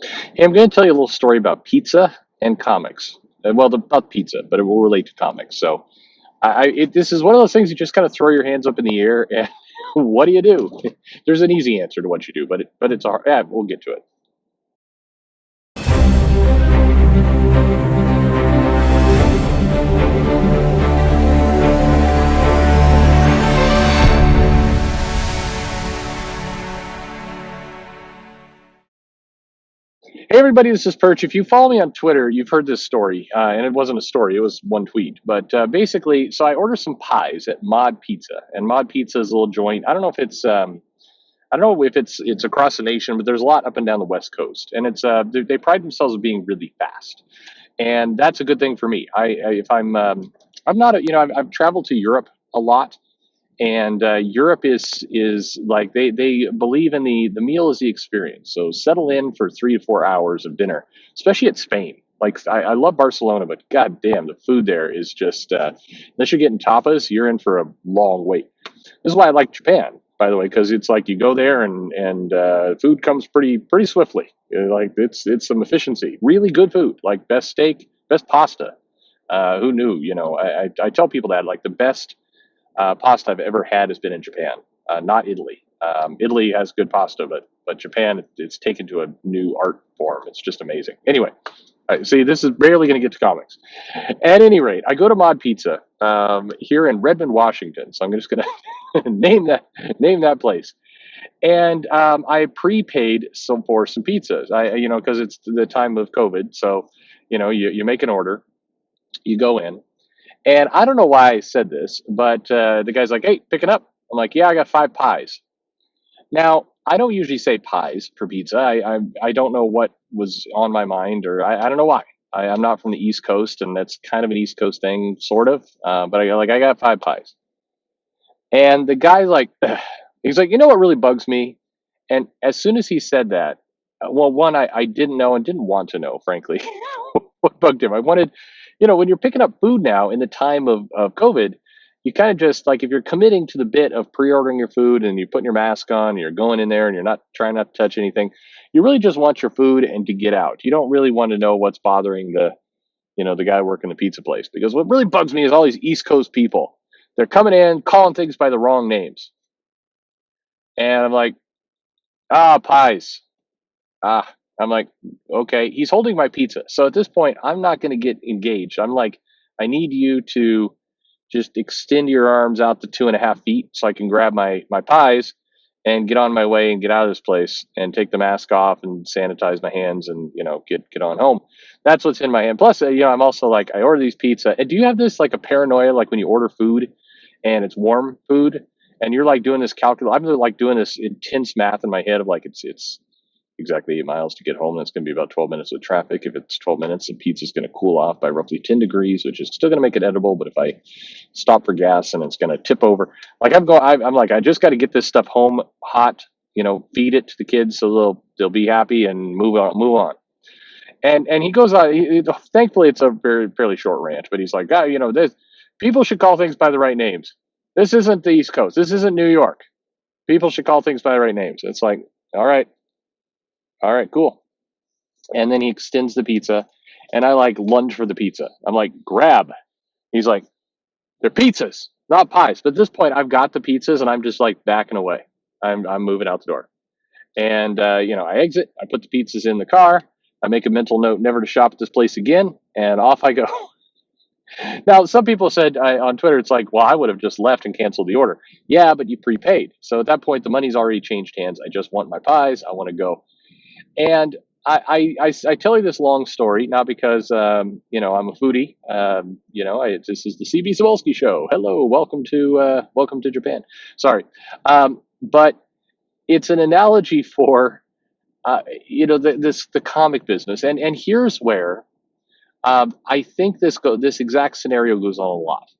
Hey, I'm going to tell you a little story about pizza and comics. Well, not pizza, but it will relate to comics. So, this is one of those things you just kind of throw your hands up in the air, and what do you do? There's an easy answer to what you do, but it's a hard. Yeah, we'll get to it. Hey, everybody, this is Perch. If you follow me on Twitter, you've heard this story, and it wasn't a story; it was one tweet. But basically, so I ordered some pies at Mod Pizza, and Mod Pizza is a little joint. I don't know if I don't know if it's across the nation, but there's a lot up and down the West Coast, and they pride themselves on being really fast, and that's a good thing for me. If I'm not a, I've traveled to Europe a lot, and Europe is like they believe in the meal is the experience. So settle in for 3 to 4 hours of dinner, especially at Spain. Like I love Barcelona, but god damn, the food there is just unless you're getting tapas, you're in for a long wait. This is why I like Japan, by the way, because it's like you go there and food comes pretty swiftly. Like it's some efficiency. Really good food, like best steak, best pasta. Who knew? I tell people that like the best pasta I've ever had has been in Japan, not Italy. Italy has good pasta, but Japan it's taken to a new art form. It's just amazing. Anyway, see, this is barely going to get to comics. At any rate, I go to Mod Pizza here in Redmond, Washington. So I'm just going to name that place. And I prepaid for some pizzas. Because it's the time of COVID, so you make an order, you go in, and I don't know why I said this, but the guy's like, "Hey, picking up." I'm like, "Yeah, I got 5 pies." Now, I don't usually say pies for pizza. I don't know what was on my mind, or I don't know why. I'm not from the East Coast, and that's kind of an East Coast thing, sort of. But I got 5 pies, and the guy's like, he's like, "You know what really bugs me?" And as soon as he said that, well, one, I didn't know and didn't want to know, frankly, what bugged him. I wanted, when you're picking up food now in the time of COVID, you kind of just like if you're committing to the bit of pre-ordering your food and you're putting your mask on, and you're going in there and you're not trying not to touch anything, you really just want your food and to get out. You don't really want to know what's bothering the guy working the pizza place, because what really bugs me is all these East Coast people. They're coming in calling things by the wrong names, and I'm like, pies. Ah, I'm like, okay, he's holding my pizza. So at this point, I'm not going to get engaged. I'm like, I need you to just extend your arms out to 2.5 feet so I can grab my pies and get on my way and get out of this place and take the mask off and sanitize my hands and get on home. That's what's in my hand. Plus, I'm also like, I order these pizza. And do you have this like a paranoia, like when you order food and it's warm food and you're like doing this calculus? I'm like doing this intense math in my head of like it's exactly 8 miles to get home. That's going to be about 12 minutes with traffic. If it's 12 minutes, the pizza's going to cool off by roughly 10 degrees, which is still going to make it edible. But if I stop for gas and it's going to tip over, like I'm like, I just got to get this stuff home hot, feed it to the kids so they'll be happy and move on. And he goes on. Thankfully, it's a fairly short rant, but he's like, this people should call things by the right names. This isn't the East Coast. This isn't New York. People should call things by the right names. It's like, all right, cool. And then he extends the pizza, and I like lunge for the pizza. I'm like, grab. He's like, they're pizzas, not pies. But at this point, I've got the pizzas, and I'm just like backing away. I'm moving out the door, and I exit. I put the pizzas in the car. I make a mental note never to shop at this place again, and off I go. Now, some people said on Twitter, it's like, well, I would have just left and canceled the order. Yeah, but you prepaid, so at that point, the money's already changed hands. I just want my pies. I want to go. And I tell you this long story not because I'm a foodie. This is the CB Cebulski show. Hello, welcome to Japan. Sorry, but it's an analogy for the comic business, and here's where I think this exact scenario goes on a lot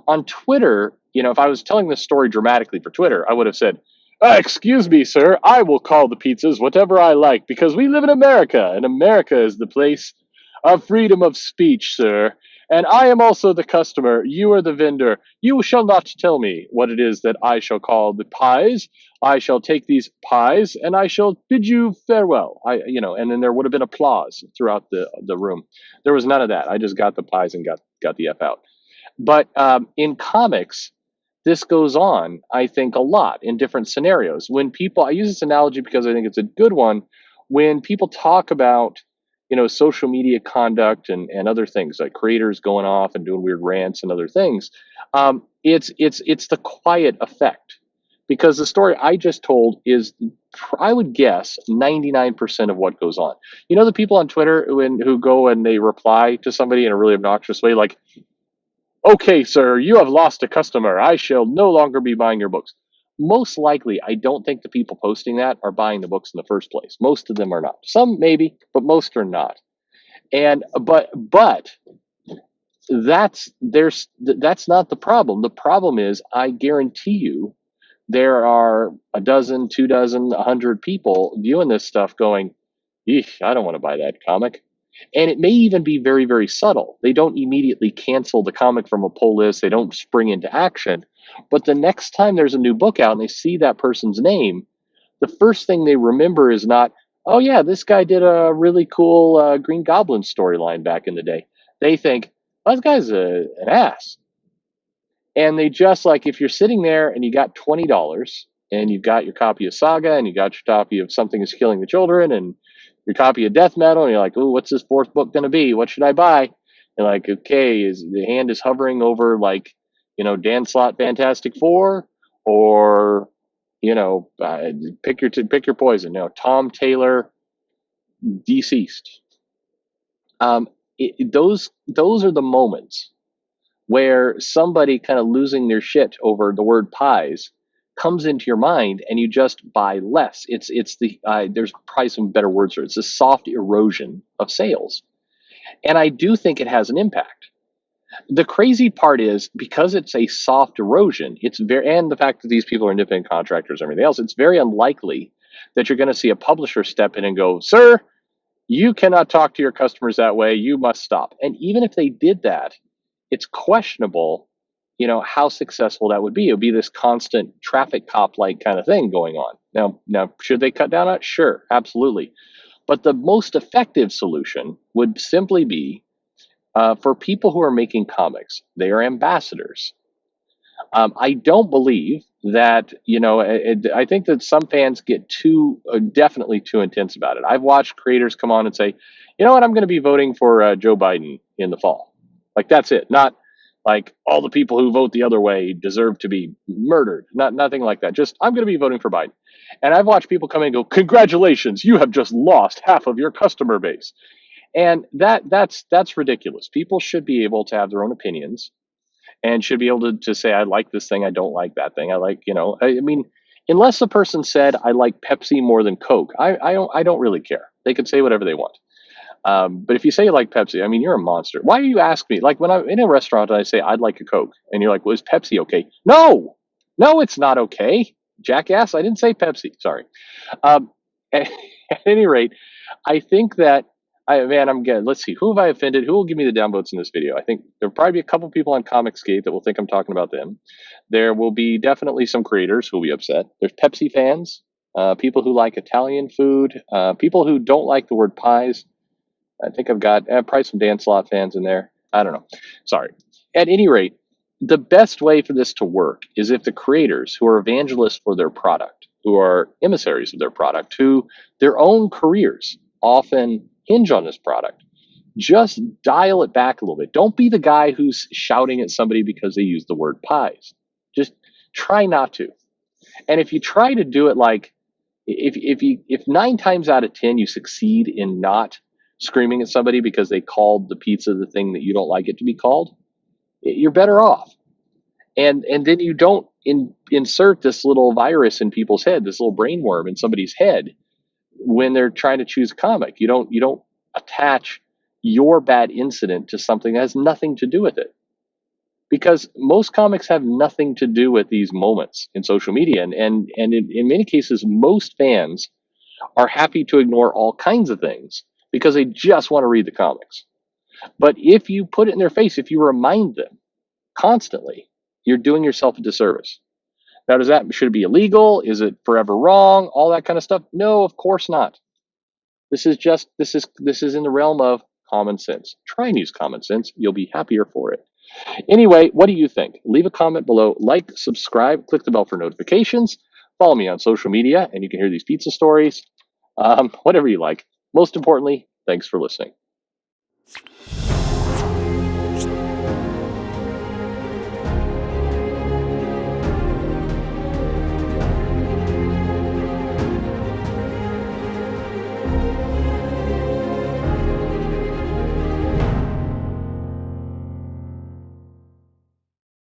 on Twitter. If I was telling this story dramatically for Twitter, I would have said, excuse me, sir, I will call the pizzas whatever I like because we live in America, and America is the place of freedom of speech, sir. And I am also the customer. You are the vendor. You shall not tell me what it is that I shall call the pies. I shall take these pies and I shall bid you farewell. And then there would have been applause throughout the room. There was none of that. I just got the pies and got the F out. But in comics, this goes on, I think, a lot in different scenarios. When people, I use this analogy because I think it's a good one. When people talk about, social media conduct and other things like creators going off and doing weird rants and other things, it's the quiet effect. Because the story I just told is, I would guess, 99% of what goes on. You know, the people on Twitter who go and they reply to somebody in a really obnoxious way, like, "Okay, sir, you have lost a customer. I shall no longer be buying your books." Most likely, I don't think the people posting that are buying the books in the first place. Most of them are not. Some maybe, but most are not. And but that's not the problem. The problem is, I guarantee you, there are a dozen, 2 dozen, 100 people viewing this stuff going, "Eesh, I don't want to buy that comic." And it may even be very, very subtle. They don't immediately cancel the comic from a pull list. They don't spring into action. But the next time there's a new book out and they see that person's name, the first thing they remember is not, "Oh, yeah, this guy did a really cool Green Goblin storyline back in the day." They think, "Well, this guy's an ass." And they just, like, if you're sitting there and you got $20 and you've got your copy of Saga and you got your copy of Something is Killing the Children and your copy of Death Metal, and you're like, "Oh, what's this fourth book going to be? What should I buy?" And like, okay, is the hand is hovering over, like, Dan Slott Fantastic Four, or pick your poison. Tom Taylor Deceased. Those are the moments where somebody kind of losing their shit over the word pies comes into your mind, and you just buy less. It's the there's probably some better words for it. It's a soft erosion of sales, and I do think it has an impact. The crazy part is, because it's a soft erosion, and the fact that these people are independent contractors and everything else, it's very unlikely that you're going to see a publisher step in and go, "Sir, you cannot talk to your customers that way. You must stop." And even if they did that, it's questionable, how successful that would be. It would be this constant traffic cop like kind of thing going on. Now, should they cut down on it? Sure, absolutely. But the most effective solution would simply be, for people who are making comics, they are ambassadors. I don't believe that, I think that some fans get definitely too intense about it. I've watched creators come on and say, "You know what, I'm going to be voting for Joe Biden in the fall." Like, that's it. Not like all the people who vote the other way deserve to be murdered. Nothing like that. Just, "I'm going to be voting for Biden." And I've watched people come in and go, "Congratulations, you have just lost half of your customer base." And that's ridiculous. People should be able to have their own opinions and should be able to say, "I like this thing, I don't like that thing. I like," I mean, unless the person said, "I like Pepsi more than Coke," I don't really care. They can say whatever they want. But if you say you like Pepsi, I mean, you're a monster. Why do you ask me? Like, when I'm in a restaurant and I say, "I'd like a Coke," and you're like, "Well, is Pepsi okay?" No, no, it's not okay, jackass. I didn't say Pepsi. Sorry. At, at any rate, I think that, I'm good. Let's see. Who have I offended? Who will give me the downvotes in this video? I think there'll probably be a couple people on Comicsgate that will think I'm talking about them. There will be definitely some creators who will be upset. There's Pepsi fans, people who like Italian food, people who don't like the word pies. I think I've got probably some Dan Slott fans in there. I don't know. Sorry. At any rate, the best way for this to work is if the creators, who are evangelists for their product, who are emissaries of their product, who their own careers often hinge on this product, just dial it back a little bit. Don't be the guy who's shouting at somebody because they use the word pies. Just try not to. And if you try to do it, like, if 9 times out of 10 you succeed in not screaming at somebody because they called the pizza the thing that you don't like it to be called, you're better off. And then you don't insert this little virus in people's head, this little brain worm in somebody's head when they're trying to choose a comic. You don't attach your bad incident to something that has nothing to do with it, because most comics have nothing to do with these moments in social media, and in many cases, most fans are happy to ignore all kinds of things because they just want to read the comics. But if you put it in their face, if you remind them constantly, you're doing yourself a disservice. Now, should it be illegal? Is it forever wrong? All that kind of stuff? No, of course not. This is in the realm of common sense. Try and use common sense. You'll be happier for it. Anyway, what do you think? Leave a comment below, like, subscribe, click the bell for notifications, follow me on social media, and you can hear these pizza stories. Whatever you like. Most importantly, thanks for listening.